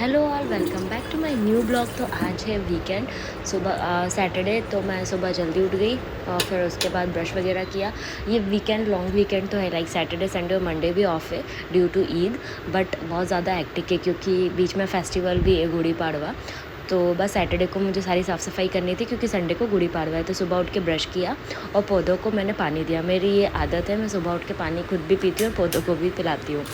Hello all, welcome back to my new blog. तो आज है वीकेंड, सुबह सैटरडे। तो मैं सुबह जल्दी उठ गई और फिर उसके बाद ब्रश वगैरह किया। ये वीकेंड लॉन्ग वीकेंड तो है, लाइक सैटरडे संडे और मंडे भी ऑफ है ड्यू टू ईद, बट बहुत ज़्यादा एक्टिक है क्योंकि बीच में फेस्टिवल भी है, गुड़ी पाड़वा। तो बस सैटरडे को मुझे सारी साफ़ सफाई करनी थी क्योंकि संडे को गुड़ी पाड़वा है। तो सुबह उठ के ब्रश किया और पौधों को मैंने पानी दिया। मेरी ये आदत है, मैं सुबह उठ के पानी खुद भी पीती हूँ और पौधों को भी पिलाती हूँ।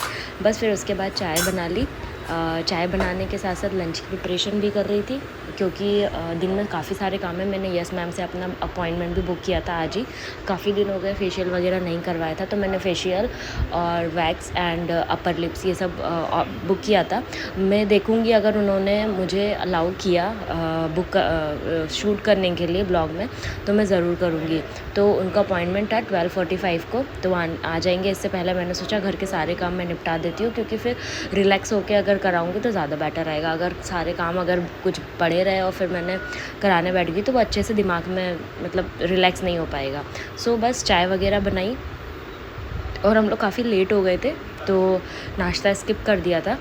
बस फिर उसके बाद चाय बना ली। चाय बनाने के साथ साथ लंच की प्रिपरेशन भी कर रही थी क्योंकि दिन में काफ़ी सारे काम है। मैंने यस मैम से अपना अपॉइंटमेंट भी बुक किया था आज ही। काफ़ी दिन हो गए फेशियल वगैरह नहीं करवाया था, तो मैंने फेशियल और वैक्स एंड अपर लिप्स ये सब बुक किया था। मैं देखूँगी अगर उन्होंने मुझे अलाउ किया बुक शूट करने के लिए ब्लॉग में, तो मैं ज़रूर करूँगी। तो उनका अपॉइंटमेंट था 12:45 को, तो आ जाएंगे। इससे पहले मैंने सोचा घर के सारे काम मैं निपटा देती हूँ क्योंकि फिर रिलैक्स होकर अगर कराऊंगी तो ज़्यादा बेटर रहेगा। अगर सारे काम अगर कुछ पड़े रहे और फिर मैंने कराने बैठ गई तो वो अच्छे से दिमाग में मतलब रिलैक्स नहीं हो पाएगा। सो बस चाय वगैरह बनाई और हम लोग काफ़ी लेट हो गए थे तो नाश्ता स्किप कर दिया था।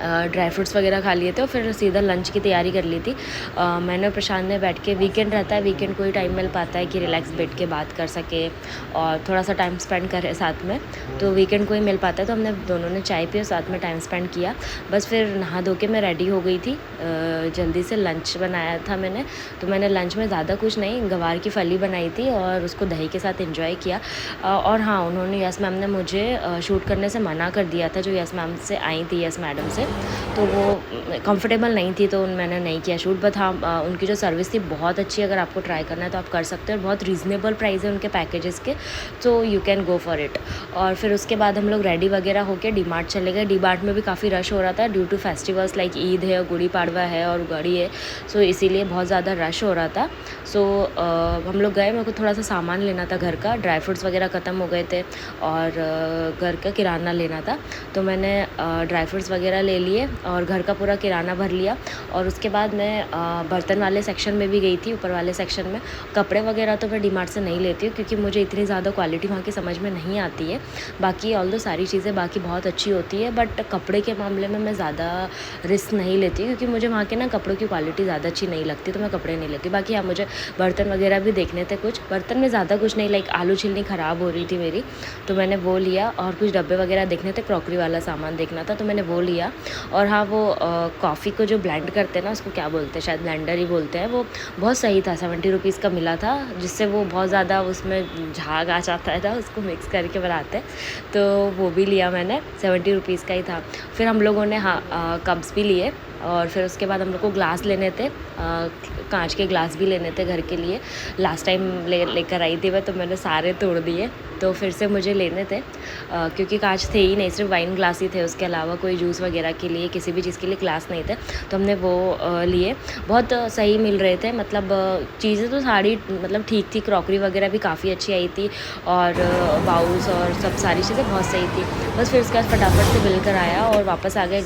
ड्राई फ्रूट्स वगैरह खा लिए थे और फिर सीधा लंच की तैयारी कर ली थी। मैंने और प्रशांत ने बैठ के, वीकेंड रहता है, वीकेंड को ही टाइम मिल पाता है कि रिलैक्स बैठ के बात कर सके और थोड़ा सा टाइम स्पेंड करें साथ में। तो वीकेंड को ही मिल पाता है, तो हमने दोनों ने चाय पी और साथ में टाइम स्पेंड किया। बस फिर नहा धो के मैं रेडी हो गई थी। जल्दी से लंच बनाया था मैंने। तो मैंने लंच में ज़्यादा कुछ नहीं, गवार की फली बनाई थी और उसको दही के साथ एंजॉय किया। और हाँ, उन्होंने, यस मैम ने मुझे शूट करने से मना कर दिया था। जो यस मैम से आई थी, यस मैडम से, तो वो कंफर्टेबल नहीं थी तो मैंने नहीं किया शूट। बट हाँ, उनकी जो सर्विस थी बहुत अच्छी है। अगर आपको ट्राई करना है तो आप कर सकते हो और बहुत रीज़नेबल प्राइस है उनके पैकेजेस के, तो you can go for it. और फिर उसके बाद हम लोग रेडी वगैरह होकर डी मार्ट चले गए। डी मार्ट में भी काफ़ी रश हो रहा था due to festivals, like Eid है, गुड़ी पाड़वा है और गड़ी है, सो इसीलिए बहुत ज़्यादा रश हो रहा था। सो हम लोग गए। मेरे को थोड़ा सा सामान लेना था घर का, ड्राई फ्रूट्स वगैरह ख़त्म हो गए थे और घर का किराना लेना था। तो मैंने ड्राई फ्रूट्स वगैरह ले लिए और घर का पूरा किराना भर लिया। और उसके बाद मैं बर्तन वाले सेक्शन में भी गई थी, ऊपर वाले सेक्शन में। कपड़े वगैरह तो मैं डीमार्ट से नहीं लेती हूँ क्योंकि मुझे इतनी ज़्यादा क्वालिटी वहाँ की समझ में नहीं आती है। बाकी ऑल दो सारी चीज़ें बाकी बहुत अच्छी होती है, बट कपड़े के मामले में मैं ज़्यादा रिस्क नहीं लेती क्योंकि मुझे वहाँ के ना कपड़ों की क्वालिटी ज़्यादा अच्छी नहीं लगती, तो मैं कपड़े नहीं लेती। बाकी हाँ, मुझे बर्तन वगैरह भी देखने थे। कुछ बर्तन में ज़्यादा कुछ नहीं, लाइक आलू छिलनी ख़राब हो रही थी मेरी, तो मैंने वो लिया। और कुछ डब्बे वगैरह देखने थे, क्रॉकरी वाला सामान देखना था, तो मैंने वो लिया। और हाँ, वो कॉफ़ी को जो ब्लेंड करते हैं ना, उसको क्या बोलते हैं, शायद ब्लेंडर ही बोलते हैं, वो बहुत सही था। 70 रुपीज़ का मिला था, जिससे वो बहुत ज़्यादा उसमें झाग आ जाता था, उसको मिक्स करके बनाते हैं। तो वो भी लिया मैंने, 70 रुपीज़ का ही था। फिर हम लोगों ने हाँ कप्स भी लिए और फिर उसके बाद हम लोग को ग्लास लेने थे, कांच के ग्लास भी लेने थे घर के लिए। लास्ट टाइम लेकर आई थी मैं, तो मैंने सारे तोड़ दिए, तो फिर से मुझे लेने थे क्योंकि कांच थे ही नहीं, सिर्फ वाइन ग्लास ही थे, उसके अलावा कोई जूस वगैरह के लिए, किसी भी चीज़ के लिए ग्लास नहीं थे। तो हमने वो लिए, बहुत सही मिल रहे थे। मतलब चीज़ें तो सारी मतलब ठीक थी, क्रॉकरी वगैरह भी काफ़ी अच्छी आई थी और बाउल्स और सब सारी चीज़ें बहुत सही थी। बस फिर उसके बाद फटाफट से बिल कर आया और वापस आ गए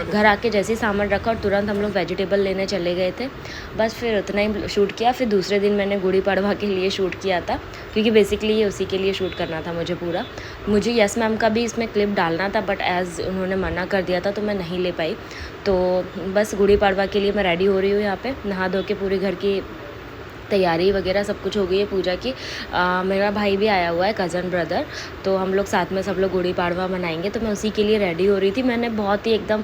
घर आके जैसे ही सामान रखा और तुरंत हम लोग वेजिटेबल लेने चले गए थे। बस फिर उतना ही शूट किया। फिर दूसरे दिन मैंने गुड़ी पड़वा के लिए शूट किया था क्योंकि बेसिकली ये उसी के लिए शूट करना था मुझे पूरा। मुझे यस मैम का भी इसमें क्लिप डालना था, बट एज़ उन्होंने मना कर दिया था तो मैं नहीं ले पाई। तो बस गुड़ी पड़वा के लिए मैं रेडी हो रही हूँ। यहाँ पे नहा धो के पूरी घर की तैयारी वगैरह सब कुछ हो गई है पूजा की। मेरा भाई भी आया हुआ है, कज़न ब्रदर, तो हम लोग साथ में सब लोग गुड़ी पाड़वा मनाएंगे, तो मैं उसी के लिए रेडी हो रही थी। मैंने बहुत ही एकदम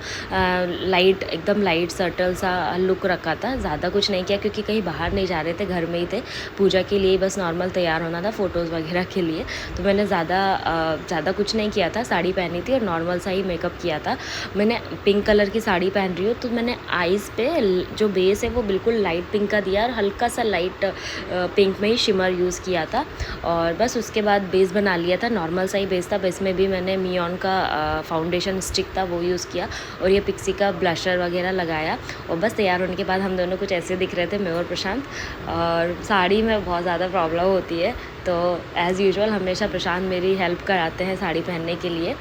लाइट सटल सा लुक रखा था, ज़्यादा कुछ नहीं किया क्योंकि कहीं बाहर नहीं जा रहे थे, घर में ही थे। पूजा के लिए बस नॉर्मल तैयार होना था, फ़ोटोज़ वगैरह के लिए। तो मैंने ज़्यादा कुछ नहीं किया था, साड़ी पहनी थी और नॉर्मल सा ही मेकअप किया था। मैंने पिंक कलर की साड़ी पहन रही हूँ, तो मैंने आइज़ पे जो बेस है वो बिल्कुल लाइट पिंक का दिया और हल्का सा लाइट पिंक में ही शिमर यूज़ किया था। और बस उसके बाद बेस बना लिया था, नॉर्मल सा ही बेस था। बेस में भी मैंने मियोन का फाउंडेशन स्टिक था वो यूज़ किया और ये पिक्सी का ब्लशर वगैरह लगाया। और बस तैयार होने के बाद हम दोनों कुछ ऐसे दिख रहे थे, मैं और प्रशांत। और साड़ी में बहुत ज़्यादा प्रॉब्लम होती है, तो एज़ यूजुअल हमेशा प्रशांत मेरी हेल्प कराते हैं साड़ी पहनने के लिए।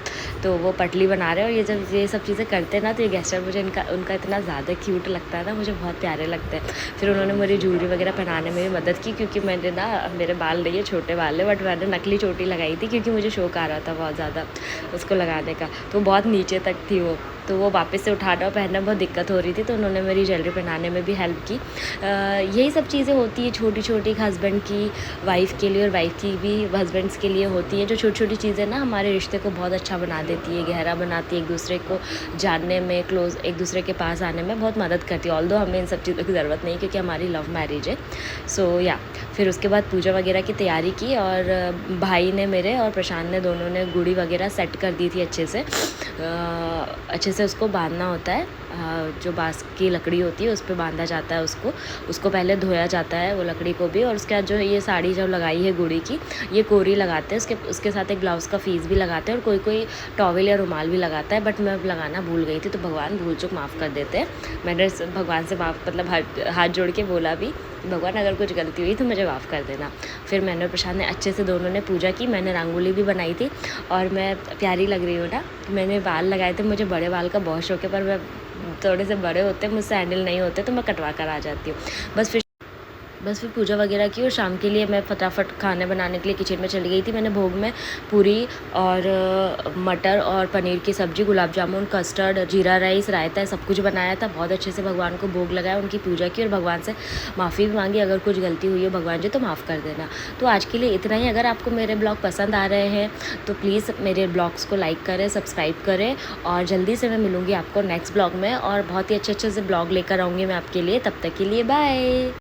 तो वो पटली बना रहे हैं और ये जब ये सब चीज़ें करते हैं ना, तो ये गेस्चर मुझे उनका इतना ज़्यादा क्यूट लगता है ना, मुझे बहुत प्यारे लगते हैं। फिर उन्होंने मेरी ज्वेलरी वगैरह पहनाने में भी मदद की क्योंकि मैंने ना, मेरे बाल नहीं है, छोटे बाल है, बट मैंने नकली चोटी लगाई थी क्योंकि मुझे शौक आ रहा था बहुत ज़्यादा उसको लगाने का, तो बहुत नीचे तक थी वो। तो वो वापस से उठाना और पहनना बहुत दिक्कत हो रही थी, तो उन्होंने मेरी ज्वेलरी पहनाने में भी हेल्प की। यही सब चीज़ें होती है छोटी छोटी, हस्बैंड की वाइफ़ के लिए और वाइफ़ की भी हस्बैंड्स के लिए होती हैं, जो छोटी छोटी चीज़ें ना हमारे रिश्ते को बहुत अच्छा बना देती है, गहरा बनाती है, एक दूसरे को जानने में, क्लोज़ एक दूसरे के पास आने में बहुत मदद करती है। ऑल्दो हमें इन सब चीज़ों की ज़रूरत नहीं, क्योंकि हमारी लव मैरिज है। सो या फिर उसके बाद पूजा वगैरह की तैयारी की, और भाई ने मेरे और प्रशांत ने दोनों ने गुड़ी वगैरह सेट कर दी थी अच्छे से उसको बांधना होता है। जो बाँस की लकड़ी होती है उस पे बांधा जाता है उसको पहले धोया जाता है वो लकड़ी को भी, और उसके बाद जो ये साड़ी जब लगाई है गुड़ी की, ये कोरी लगाते हैं, उसके साथ एक ब्लाउज़ का फीस भी लगाते हैं, और कोई टॉवेल या रुमाल भी लगाता है, बट मैं अब लगाना भूल गई थी, तो भगवान भूल चूक माफ़ कर देते हैं। मैंने भगवान से मतलब हाथ जोड़ के बोला भी, भगवान अगर कुछ गलती हुई तो मुझे माफ़ कर देना। फिर मैंने और प्रशांत ने अच्छे से दोनों ने पूजा की। मैंने रंगोली भी बनाई थी, और मैं प्यारी लग रही हूँ ना। मैंने बाल लगाए थे, मुझे बड़े बाल का बहुत शौक है, पर मैं थोड़े से बड़े होते हैं, मुझसे हैंडल नहीं होते, तो मैं कटवा कर आ जाती हूँ। बस फिर पूजा वगैरह की, और शाम के लिए मैं फटाफट खाने बनाने के लिए किचन में चली गई थी। मैंने भोग में पूरी और मटर और पनीर की सब्ज़ी, गुलाब जामुन, कस्टर्ड, जीरा राइस, रायता सब कुछ बनाया था। बहुत अच्छे से भगवान को भोग लगाया, उनकी पूजा की, और भगवान से माफ़ी भी मांगी, अगर कुछ गलती हुई हो भगवान जी तो माफ़ कर देना। तो आज के लिए इतना ही। अगर आपको मेरे ब्लॉग पसंद आ रहे हैं तो प्लीज़ मेरे ब्लॉग्स को लाइक करें, सब्सक्राइब करें, और जल्दी से मैं मिलूँगी आपको नेक्स्ट ब्लॉग में, और बहुत ही अच्छे से ब्लॉग लेकर आऊँगी मैं आपके लिए। तब तक के लिए बाय।